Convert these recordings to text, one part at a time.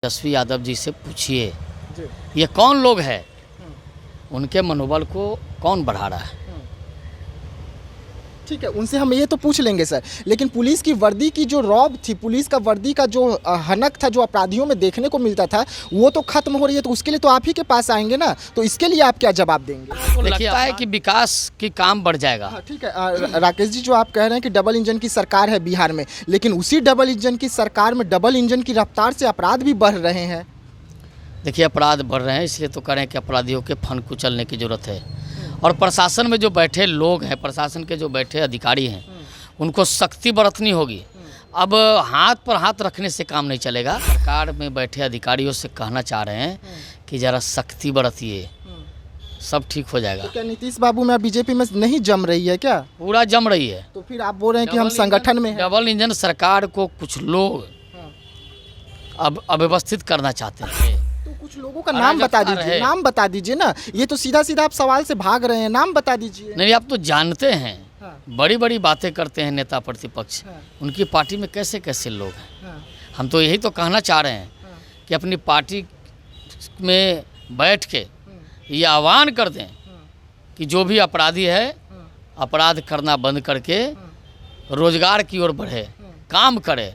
तेजस्वी यादव जी से पूछिए ये कौन लोग हैं, उनके मनोबल को कौन बढ़ा रहा है। ठीक है, उनसे हम ये तो पूछ लेंगे सर, लेकिन पुलिस की वर्दी की जो रौब थी, पुलिस का वर्दी का जो हनक था, जो अपराधियों में देखने को मिलता था, वो तो खत्म हो रही है। तो उसके लिए तो आप ही के पास आएंगे ना, तो इसके लिए आप क्या जवाब देंगे? लगता है कि विकास की काम बढ़ जाएगा। हाँ, ठीक है राकेश जी, जो आप कह रहे हैं कि डबल इंजन की सरकार है बिहार में, लेकिन उसी डबल इंजन की सरकार में डबल इंजन की रफ्तार से अपराध भी बढ़ रहे हैं। देखिए, अपराध बढ़ रहे हैं, इसलिए तो कह रहे हैं कि अपराधियों के फन कुचलने की जरूरत है। और प्रशासन में जो बैठे लोग हैं, प्रशासन के जो बैठे अधिकारी हैं, उनको सख्ती बरतनी होगी। अब हाथ पर हाथ रखने से काम नहीं चलेगा। सरकार में बैठे अधिकारियों से कहना चाह रहे हैं कि ज़रा सख्ती बरतिए, सब ठीक हो जाएगा। तो क्या नीतीश बाबू में बीजेपी में नहीं जम रही है क्या? पूरा जम रही है। तो फिर आप बोल रहे हैं कि हम संगठन में हैं। डबल इंजन सरकार को कुछ लोग अब अव्यवस्थित करना चाहते हैं। तो कुछ लोगों का नाम बता दीजिए, नाम बता दीजिए ना। ये तो सीधा सीधा आप सवाल से भाग रहे हैं, नाम बता दीजिए। नहीं, आप तो जानते हैं। हाँ। बड़ी बड़ी बातें करते हैं नेता प्रतिपक्ष। हाँ। उनकी पार्टी में कैसे कैसे लोग हैं। हाँ। हम तो यही तो कहना चाह रहे हैं कि अपनी पार्टी में बैठ के ये आह्वान कर दें कि जो भी अपराधी है, अपराध करना बंद करके रोजगार की ओर बढ़े, काम करे।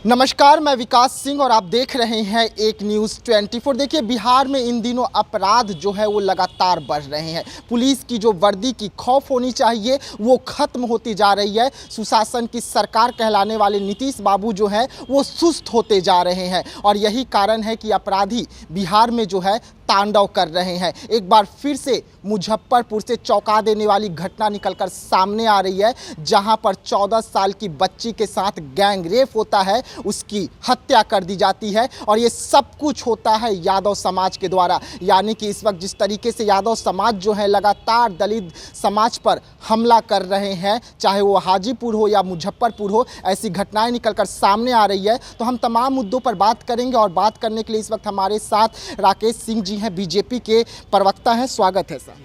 नमस्कार, मैं विकास सिंह और आप देख रहे हैं एक न्यूज़ 24। देखिए, बिहार में इन दिनों अपराध जो है वो लगातार बढ़ रहे हैं। पुलिस की जो वर्दी की खौफ होनी चाहिए वो खत्म होती जा रही है। सुशासन की सरकार कहलाने वाले नीतीश बाबू जो हैं वो सुस्त होते जा रहे हैं, और यही कारण है कि अपराधी बिहार में जो है तांडव कर रहे हैं। एक बार फिर से मुजफ्फरपुर से चौंका देने वाली घटना निकलकर सामने आ रही है, जहां पर 14 साल की बच्ची के साथ गैंग रेप होता है, उसकी हत्या कर दी जाती है, और ये सब कुछ होता है यादव समाज के द्वारा। यानी कि इस वक्त जिस तरीके से यादव समाज जो है लगातार दलित समाज पर हमला कर रहे हैं, चाहे वो हाजीपुर हो या मुजफ्फरपुर हो, ऐसी घटनाएं निकलकर सामने आ रही है। तो हम तमाम मुद्दों पर बात करेंगे, और बात करने के लिए इस वक्त हमारे साथ राकेश सिंह जी हैं, बीजेपी के प्रवक्ता हैं। स्वागत है सर।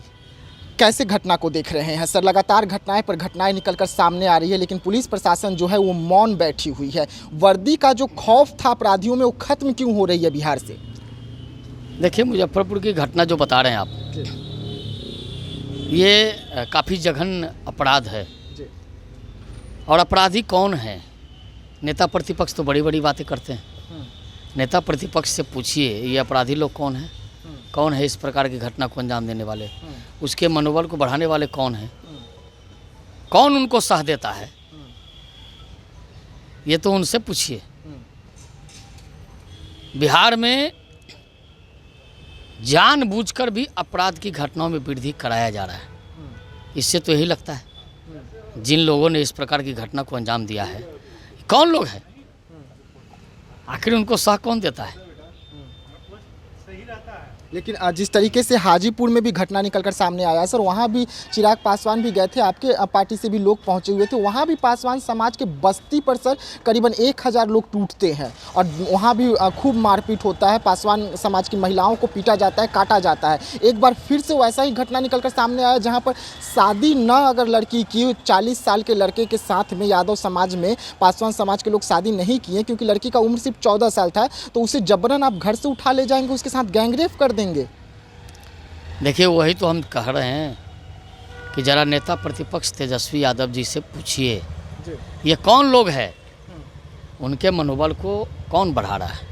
कैसे घटना को देख रहे हैं सर? लगातार घटनाएं पर घटनाएं निकलकर सामने आ रही है, लेकिन पुलिस प्रशासन जो है वो मौन बैठी हुई है। वर्दी का जो खौफ था अपराधियों में, वो खत्म क्यों हो रही है बिहार से? देखिए, मुजफ्फरपुर की घटना जो बता रहे हैं आप, ये काफ़ी जघन्य अपराध है। और अपराधी कौन है? नेता प्रतिपक्ष तो बड़ी बड़ी बातें करते हैं। नेता प्रतिपक्ष से पूछिए ये अपराधी लोग कौन हैं, कौन है इस प्रकार की घटना को अंजाम देने वाले, उसके मनोबल को बढ़ाने वाले कौन हैं, कौन उनको साथ देता है, ये तो उनसे पूछिए। बिहार में जानबूझकर भी अपराध की घटनाओं में वृद्धि कराया जा रहा है। इससे तो यही लगता है जिन लोगों ने इस प्रकार की घटना को अंजाम दिया है, कौन लोग हैं, आखिर उनको साथ कौन देता है। लेकिन जिस तरीके से हाजीपुर में भी घटना निकलकर सामने आया सर, वहाँ भी चिराग पासवान भी गए थे, आपके पार्टी से भी लोग पहुँचे हुए थे। वहाँ भी पासवान समाज के बस्ती पर सर करीबन 1000 लोग टूटते हैं, और वहाँ भी खूब मारपीट होता है। पासवान समाज की महिलाओं को पीटा जाता है, काटा जाता है। एक बार फिर से वैसा ही घटना निकलकर सामने आया, जहाँ पर शादी न अगर लड़की की 40 साल के लड़के के साथ में यादव समाज में पासवान समाज के लोग शादी नहीं किए, क्योंकि लड़की का उम्र सिर्फ 14 साल था, तो उसे जबरन आप घर से उठा ले जाएंगे, उसके साथ गैंगरेप कर देंगे। देखिए, वही तो हम कह रहे हैं कि जरा नेता प्रतिपक्ष तेजस्वी यादव जी से पूछिए ये कौन लोग हैं, उनके मनोबल को कौन बढ़ा रहा है।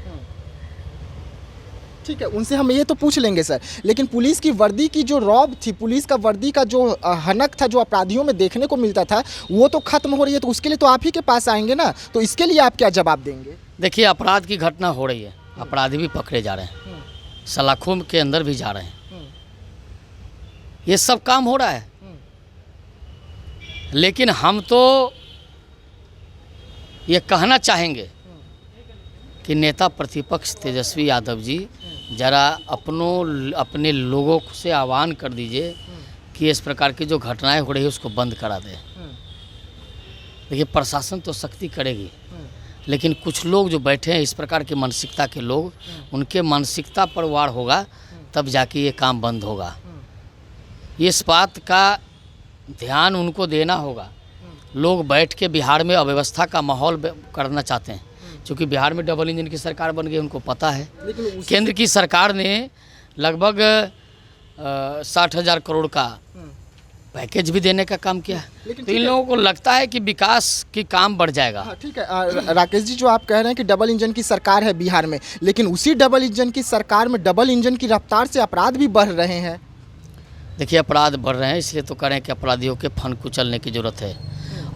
ठीक है, उनसे हम ये तो पूछ लेंगे सर, लेकिन पुलिस की वर्दी की जो रौब थी, पुलिस का वर्दी का जो हनक था, जो अपराधियों में देखने को मिलता था, वो तो खत्म हो रही है। तो उसके लिए तो आप ही के पास आएंगे ना, तो इसके लिए आप क्या जवाब देंगे? देखिए, अपराध की घटना हो रही है, अपराधी भी पकड़े जा रहे हैं, सलाखों के अंदर भी जा रहे हैं, ये सब काम हो रहा है। लेकिन हम तो ये कहना चाहेंगे कि नेता प्रतिपक्ष तेजस्वी यादव जी जरा अपने लोगों से आह्वान कर दीजिए कि इस प्रकार की जो घटनाएं हो रही है उसको बंद करा दें। देखिए, प्रशासन तो सख्ती करेगी, लेकिन कुछ लोग जो बैठे हैं इस प्रकार की मानसिकता के लोग, उनके मानसिकता पर वार होगा, तब जाके ये काम बंद होगा। ये इस बात का ध्यान उनको देना होगा। लोग बैठ के बिहार में अव्यवस्था का माहौल करना चाहते हैं, क्योंकि बिहार में डबल इंजन की सरकार बन गई, उनको पता है। लेकिन केंद्र की सरकार ने लगभग 60,000 करोड़ का पैकेज भी देने का काम किया, तो इन लोगों को लगता है कि विकास की काम बढ़ जाएगा। हाँ, ठीक है राकेश जी, जो आप कह रहे हैं कि डबल इंजन की सरकार है बिहार में, लेकिन उसी डबल इंजन की सरकार में डबल इंजन की रफ्तार से अपराध भी बढ़ रहे हैं। देखिए, अपराध बढ़ रहे हैं, इसलिए तो कह रहे हैं कि अपराधियों के फन कुचलने की ज़रूरत है।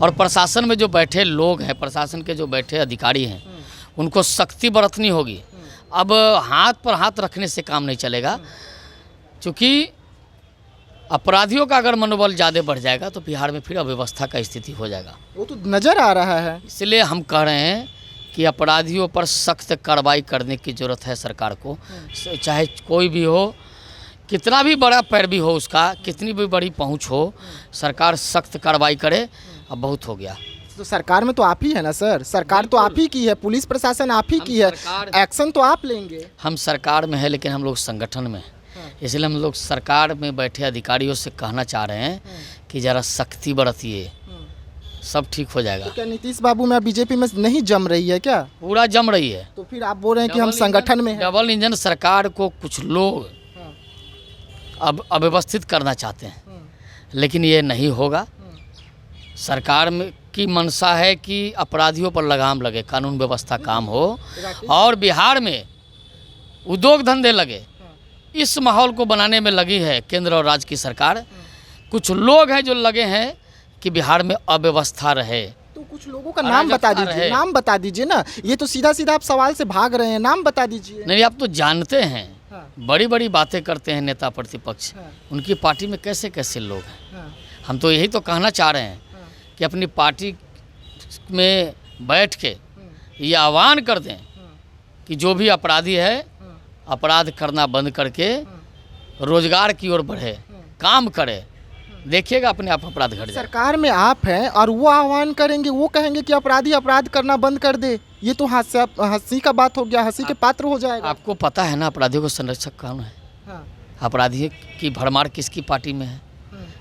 और प्रशासन में जो बैठे लोग हैं, प्रशासन के जो बैठे अधिकारी हैं, उनको सख्ती बरतनी होगी। अब हाथ पर हाथ रखने से काम नहीं चलेगा, क्योंकि अपराधियों का अगर मनोबल ज़्यादा बढ़ जाएगा तो बिहार में फिर अव्यवस्था का स्थिति हो जाएगा। वो तो नज़र आ रहा है। इसलिए हम कह रहे हैं कि अपराधियों पर सख्त कार्रवाई करने की ज़रूरत है सरकार को। चाहे कोई भी हो, कितना भी बड़ा पैरवी हो उसका, कितनी भी बड़ी पहुंच हो, सरकार सख्त कार्रवाई करे। अब बहुत हो गया। तो सरकार में तो आप ही है ना सर, सरकार तो आप ही की है, पुलिस प्रशासन आप ही की है, एक्शन तो आप लेंगे। हम सरकार में है, लेकिन हम लोग संगठन में, इसलिए हम लोग सरकार में बैठे अधिकारियों से कहना चाह रहे हैं कि ज़रा सख्ती बरतिए, सब ठीक हो जाएगा। तो क्या नीतीश बाबू में बीजेपी में नहीं जम रही है क्या? पूरा जम रही है। तो फिर आप बोल रहे हैं कि हम संगठन में हैं। डबल इंजन सरकार को कुछ लोग अब अव्यवस्थित करना चाहते हैं, लेकिन ये नहीं होगा। सरकार में की मंशा है कि अपराधियों पर लगाम लगे, कानून व्यवस्था काम हो और बिहार में उद्योग धंधे लगे। इस माहौल को बनाने में लगी है केंद्र और राज्य की सरकार। कुछ लोग हैं जो लगे हैं कि बिहार में अव्यवस्था रहे। तो कुछ लोगों का नाम बता दीजिए, नाम बता दीजिए ना। ये तो सीधा सीधा आप सवाल से भाग रहे हैं, नाम बता दीजिए। नहीं, आप तो जानते हैं। बड़ी बड़ी बातें करते हैं नेता प्रतिपक्ष, उनकी पार्टी में कैसे कैसे लोग हैं। हम तो यही तो कहना चाह रहे हैं कि अपनी पार्टी में बैठ के ये आह्वान कर दें कि जो भी अपराधी है अपराध करना बंद करके रोजगार की ओर बढ़े, काम करे, देखिएगा अपने आप अपराध घट जाए। सरकार में आप हैं और वो आह्वान करेंगे, वो कहेंगे कि अपराधी अपराध करना बंद कर दे, ये तो हंसी का बात हो गया, हंसी के पात्र हो जाएगा। आपको पता है ना अपराधियों को संरक्षक कौन है? अपराधी की भरमार किसकी पार्टी में है?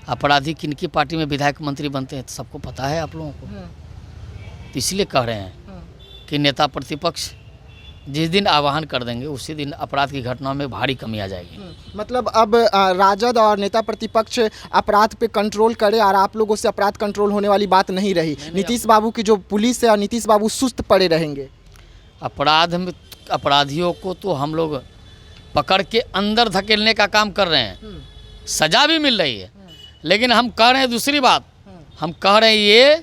अपराधी किनकी पार्टी में विधायक मंत्री बनते हैं, तो सबको पता है आप लोगों को। इसलिए कह रहे हैं कि नेता प्रतिपक्ष जिस दिन आह्वान कर देंगे उसी दिन अपराध की घटनाओं में भारी कमी आ जाएगी। मतलब अब राजद और नेता प्रतिपक्ष अपराध पे कंट्रोल करे और आप लोगों से अपराध कंट्रोल होने वाली बात नहीं रही। नीतीश बाबू की जो पुलिस है और नीतीश बाबू सुस्त पड़े रहेंगे। अपराध में अपराधियों को तो हम लोग पकड़ के अंदर धकेलने का काम कर रहे हैं, सजा भी मिल रही है। लेकिन हम कह रहे हैं दूसरी बात, हम कह रहे हैं ये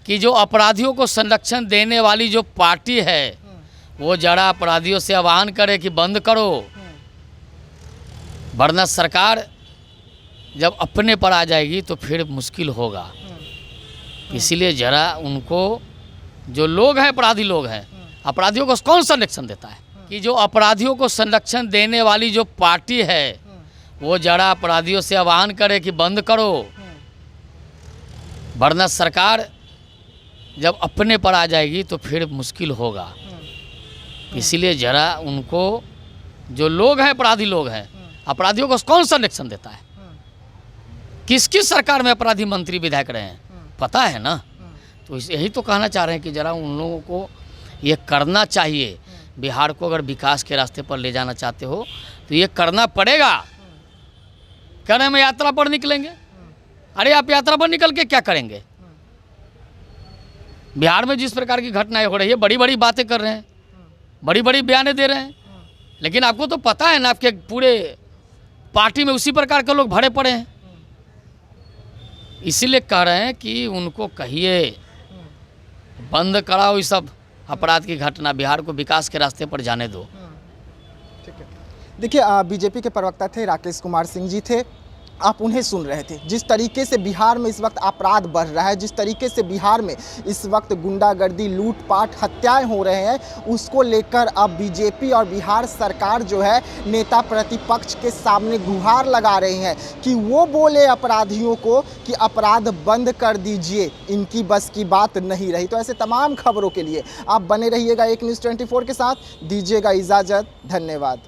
कि जो अपराधियों को संरक्षण देने वाली जो पार्टी है वो जरा अपराधियों से आह्वान करे कि बंद करो, वरना सरकार जब अपने पर आ जाएगी तो फिर मुश्किल होगा। इसीलिए जरा उनको, जो लोग हैं अपराधी लोग हैं, अपराधियों को कौन संरक्षण देता है? कि जो अपराधियों को संरक्षण देने वाली जो पार्टी है वो जरा अपराधियों से आह्वान करे कि बंद करो, वरना सरकार जब अपने पर आ जाएगी तो फिर मुश्किल होगा। इसीलिए जरा उनको, जो लोग हैं अपराधी लोग हैं, अपराधियों को कौन संरक्षण देता है? किसकी सरकार में अपराधी मंत्री विधायक रहे हैं, पता है ना? तो यही तो कहना चाह रहे हैं कि जरा उन लोगों को ये करना चाहिए। बिहार को अगर विकास के रास्ते पर ले जाना चाहते हो तो ये करना पड़ेगा। कह रहे हैं हम यात्रा पर निकलेंगे, अरे आप यात्रा पर निकल के क्या करेंगे? बिहार में जिस प्रकार की घटनाएं हो रही है, बड़ी बड़ी बातें कर रहे हैं, बड़ी बड़ी बयानें दे रहे हैं, लेकिन आपको तो पता है ना आपके पूरे पार्टी में उसी प्रकार के लोग भरे पड़े हैं। इसीलिए कह रहे हैं कि उनको कहिए बंद कराओ ये सब अपराध की घटना, बिहार को विकास के रास्ते पर जाने दो। ठीक है, देखिए बीजेपी के प्रवक्ता थे राकेश कुमार सिंह जी थे, आप उन्हें सुन रहे थे। जिस तरीके से बिहार में इस वक्त अपराध बढ़ रहा है, जिस तरीके से बिहार में इस वक्त गुंडागर्दी, लूटपाट, हत्याएं हो रहे हैं, उसको लेकर अब बीजेपी और बिहार सरकार जो है नेता प्रतिपक्ष के सामने गुहार लगा रही हैं कि वो बोले अपराधियों को कि अपराध बंद कर दीजिए, इनकी बस की बात नहीं रही। तो ऐसे तमाम खबरों के लिए आप बने रहिएगा एक न्यूज़ 24 के साथ। दीजिएगा इजाज़त, धन्यवाद।